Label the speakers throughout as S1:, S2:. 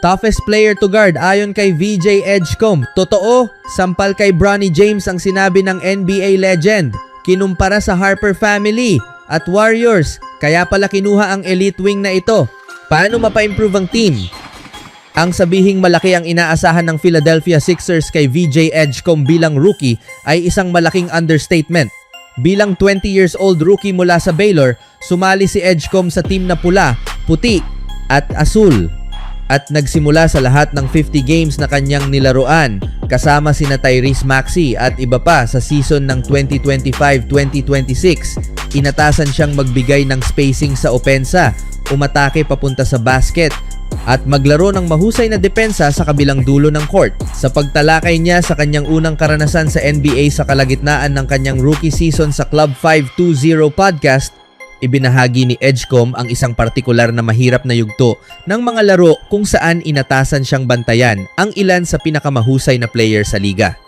S1: Toughest player to guard ayon kay VJ Edgecombe. Totoo, sampal kay Bronny James ang sinabi ng NBA legend. Kinumpara sa Harper family at Warriors, kaya pala kinuha ang elite wing na ito. Paano mapa-improve ang team? Ang sabihing malaki ang inaasahan ng Philadelphia Sixers kay VJ Edgecombe bilang rookie ay isang malaking understatement. Bilang 20 years old rookie mula sa Baylor, sumali si Edgecombe sa team na pula, puti at asul. At nagsimula sa lahat ng 50 games na kanyang nilaruan kasama sina Tyrese Maxey at iba pa sa season ng 2025-2026. Inatasan siyang magbigay ng spacing sa opensa, umatake papunta sa basket at maglaro ng mahusay na depensa sa kabilang dulo ng court. Sa pagtalakay niya sa kanyang unang karanasan sa NBA sa kalagitnaan ng kanyang rookie season sa Club 520 podcast, ibinahagi ni Edgecombe ang isang partikular na mahirap na yugto ng mga laro kung saan inatasan siyang bantayan ang ilan sa pinakamahusay na player sa liga.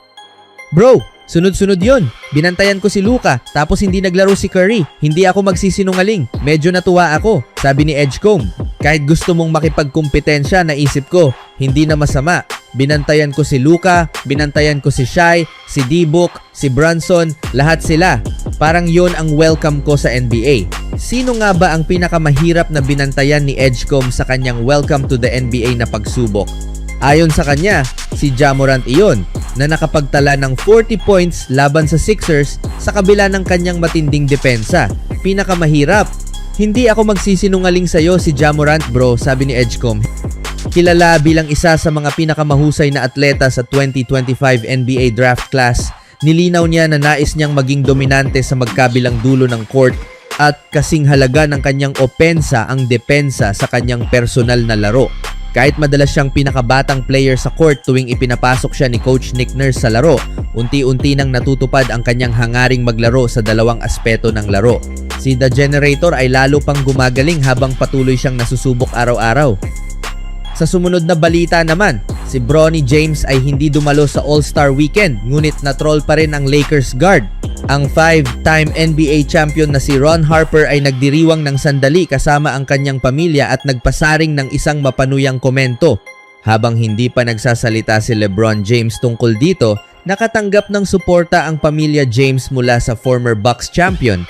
S1: Bro, sunod-sunod yon. Binantayan ko si Luka tapos hindi naglaro si Curry. Hindi ako magsisinungaling. Medyo natuwa ako, sabi ni Edgecombe. Kahit gusto mong makipagkumpetensya, naisip ko, hindi na masama. Binantayan ko si Luka, binantayan ko si Shai, si D-Book, si Brunson, lahat sila. Parang yon ang welcome ko sa NBA. Sino nga ba ang pinakamahirap na binantayan ni Edgecombe sa kanyang welcome to the NBA na pagsubok? Ayon sa kanya, si Ja Morant iyon na nakapagtala ng 40 points laban sa Sixers sa kabila ng kanyang matinding depensa. Pinakamahirap. Hindi ako magsisinungaling sa'yo si Ja Morant bro, sabi ni Edgecombe. Kilala bilang isa sa mga pinakamahusay na atleta sa 2025 NBA draft class, nilinaw niya na nais niyang maging dominante sa magkabilang dulo ng court at kasing halaga ng kanyang opensa ang depensa sa kanyang personal na laro. Kahit madalas siyang pinakabatang player sa court tuwing ipinapasok siya ni Coach Nick Nurse sa laro, unti-unti nang natutupad ang kanyang hangaring maglaro sa dalawang aspeto ng laro. Si The Generator ay lalo pang gumagaling habang patuloy siyang nasusubok araw-araw. Sa sumunod na balita naman, si Bronny James ay hindi dumalo sa All-Star Weekend ngunit na-troll pa rin ang Lakers guard. Ang 5-time NBA champion na si Ron Harper ay nagdiriwang ng sandali kasama ang kanyang pamilya at nagpasaring ng isang mapanuyang komento. Habang hindi pa nagsasalita si LeBron James tungkol dito, nakatanggap ng suporta ang pamilya James mula sa former Bucks champion.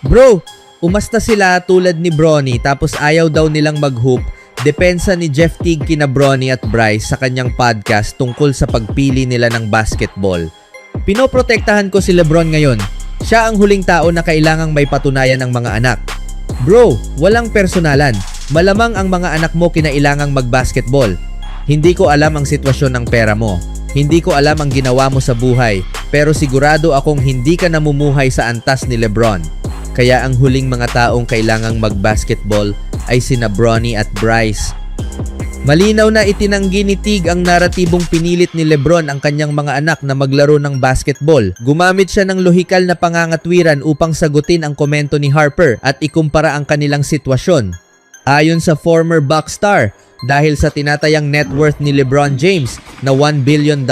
S1: Bro, umasta sila tulad ni Bronny tapos ayaw daw nilang mag-hoop. Depensa ni Jeff Teague kina Bronny at Bryce sa kanyang podcast tungkol sa pagpili nila ng basketball. Pinoprotektahan ko si LeBron ngayon. Siya ang huling tao na kailangang may patunayan ng mga anak. Bro, walang personalan. Malamang ang mga anak mo kinailangang mag-basketball. Hindi ko alam ang sitwasyon ng pera mo. Hindi ko alam ang ginawa mo sa buhay. Pero sigurado akong hindi ka namumuhay sa antas ni LeBron. Kaya ang huling mga taong kailangang mag-basketball ay sina Bronny at Bryce. Malinaw na itinanggi ni Teague ang naratibong pinilit ni LeBron ang kanyang mga anak na maglaro ng basketball. Gumamit siya ng lohikal na pangangatwiran upang sagutin ang komento ni Harper at ikumpara ang kanilang sitwasyon. Ayon sa former Bucks star, dahil sa tinatayang net worth ni LeBron James na $1 billion,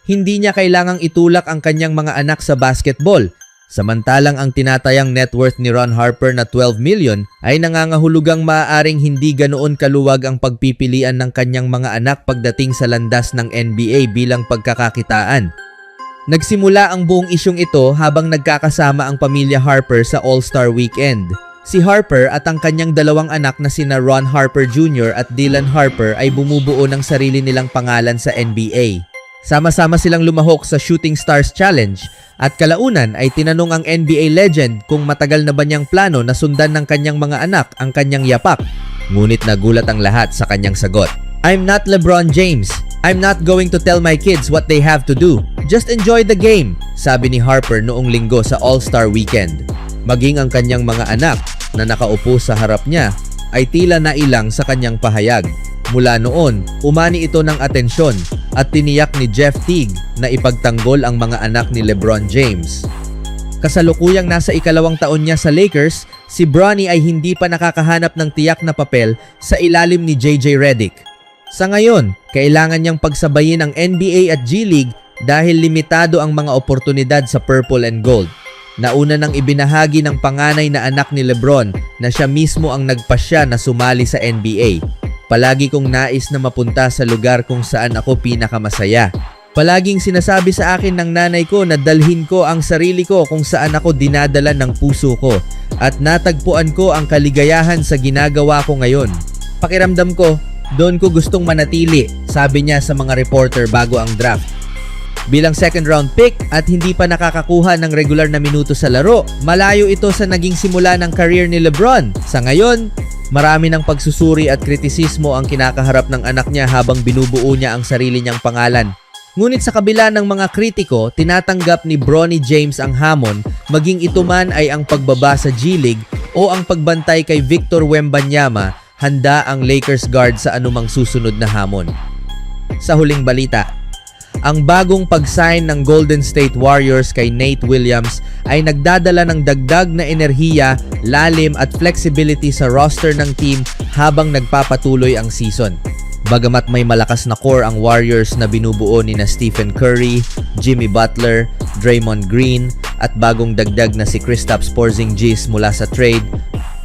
S1: hindi niya kailangang itulak ang kanyang mga anak sa basketball. Samantalang ang tinatayang net worth ni Ron Harper na 12 million ay nangangahulugang maaaring hindi ganoon kaluwag ang pagpipilian ng kanyang mga anak pagdating sa landas ng NBA bilang pagkakakitaan. Nagsimula ang buong isyong ito habang nagkakasama ang pamilya Harper sa All-Star Weekend. Si Harper at ang kanyang dalawang anak na sina Ron Harper Jr. at Dylan Harper ay bumubuo ng sarili nilang pangalan sa NBA. Sama-sama silang lumahok sa Shooting Stars Challenge at kalaunan ay tinanong ang NBA legend kung matagal na ba niyang plano na sundan ng kanyang mga anak ang kanyang yapak. Ngunit nagulat ang lahat sa kanyang sagot. I'm not LeBron James. I'm not going to tell my kids what they have to do. Just enjoy the game, sabi ni Harper noong linggo sa All-Star Weekend. Maging ang kanyang mga anak na nakaupo sa harap niya ay tila nailang sa kanyang pahayag. Mula noon, umani ito ng atensyon at tiniyak ni Jeff Teague na ipagtanggol ang mga anak ni LeBron James. Kasalukuyang nasa ikalawang taon niya sa Lakers, si Bronny ay hindi pa nakakahanap ng tiyak na papel sa ilalim ni JJ Redick. Sa ngayon, kailangan niyang pagsabayin ang NBA at G League dahil limitado ang mga oportunidad sa Purple and Gold. Nauna nang ibinahagi ng panganay na anak ni LeBron na siya mismo ang nagpasya na sumali sa NBA. Palagi kong nais na mapunta sa lugar kung saan ako pinakamasaya. Palaging sinasabi sa akin ng nanay ko na dalhin ko ang sarili ko kung saan ako dinadala ng puso ko at natagpuan ko ang kaligayahan sa ginagawa ko ngayon. Pakiramdam ko, doon ko gustong manatili, sabi niya sa mga reporter bago ang draft. Bilang second round pick at hindi pa nakakakuha ng regular na minuto sa laro, malayo ito sa naging simula ng career ni LeBron. Sa ngayon, marami ng pagsusuri at kritisismo ang kinakaharap ng anak niya habang binubuo niya ang sarili niyang pangalan. Ngunit sa kabila ng mga kritiko, tinatanggap ni Bronny James ang hamon, maging ito man ay ang pagbaba sa G-League o ang pagbantay kay Victor Wembanyama, handa ang Lakers guard sa anumang susunod na hamon. Sa huling balita, ang bagong pag-sign ng Golden State Warriors kay Nate Williams ay nagdadala ng dagdag na enerhiya, lalim at flexibility sa roster ng team habang nagpapatuloy ang season. Bagamat may malakas na core ang Warriors na binubuo ni Stephen Curry, Jimmy Butler, Draymond Green at bagong dagdag na si Kristaps Porzingis mula sa trade,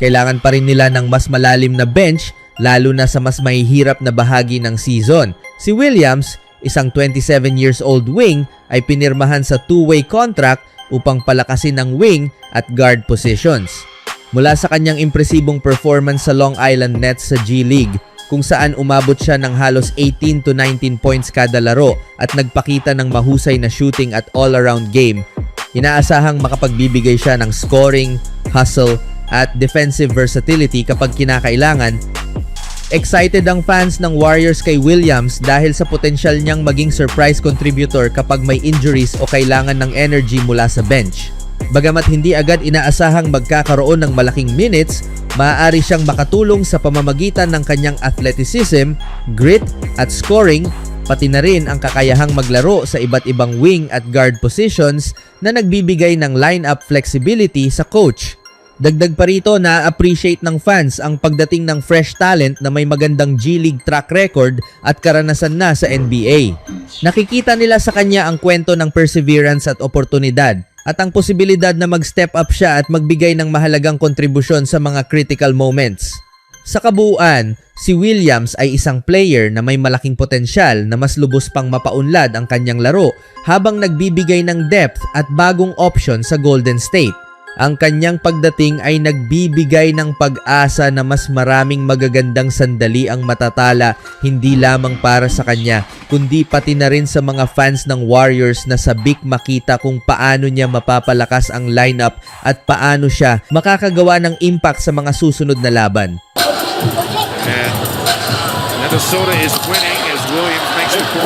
S1: kailangan pa rin nila ng mas malalim na bench lalo na sa mas mahihirap na bahagi ng season. Si Williams, isang 27 years old wing, ay pinirmahan sa two-way contract upang palakasin ang wing at guard positions. Mula sa kanyang impresibong performance sa Long Island Nets sa G-League, kung saan umabot siya ng halos 18 to 19 points kada laro at nagpakita ng mahusay na shooting at all-around game, inaasahang makapagbibigay siya ng scoring, hustle at defensive versatility kapag kinakailangan. Excited ang fans ng Warriors kay Williams dahil sa potensyal niyang maging surprise contributor kapag may injuries o kailangan ng energy mula sa bench. Bagamat hindi agad inaasahang magkakaroon ng malaking minutes, maaari siyang makatulong sa pamamagitan ng kanyang athleticism, grit at scoring, pati na rin ang kakayahang maglaro sa iba't ibang wing at guard positions na nagbibigay ng lineup flexibility sa coach. Dagdag pa rito na appreciate ng fans ang pagdating ng fresh talent na may magandang G-League track record at karanasan na sa NBA. Nakikita nila sa kanya ang kwento ng perseverance at oportunidad at ang posibilidad na mag-step up siya at magbigay ng mahalagang kontribusyon sa mga critical moments. Sa kabuuan, si Williams ay isang player na may malaking potensyal na mas lubos pang mapaunlad ang kanyang laro habang nagbibigay ng depth at bagong option sa Golden State. Ang kanyang pagdating ay nagbibigay ng pag-asa na mas maraming magagandang sandali ang matatala hindi lamang para sa kanya kundi pati na rin sa mga fans ng Warriors na sabik makita kung paano niya mapapalakas ang lineup at paano siya makakagawa ng impact sa mga susunod na laban.
S2: And Minnesota is winning as Williams makes the quarter.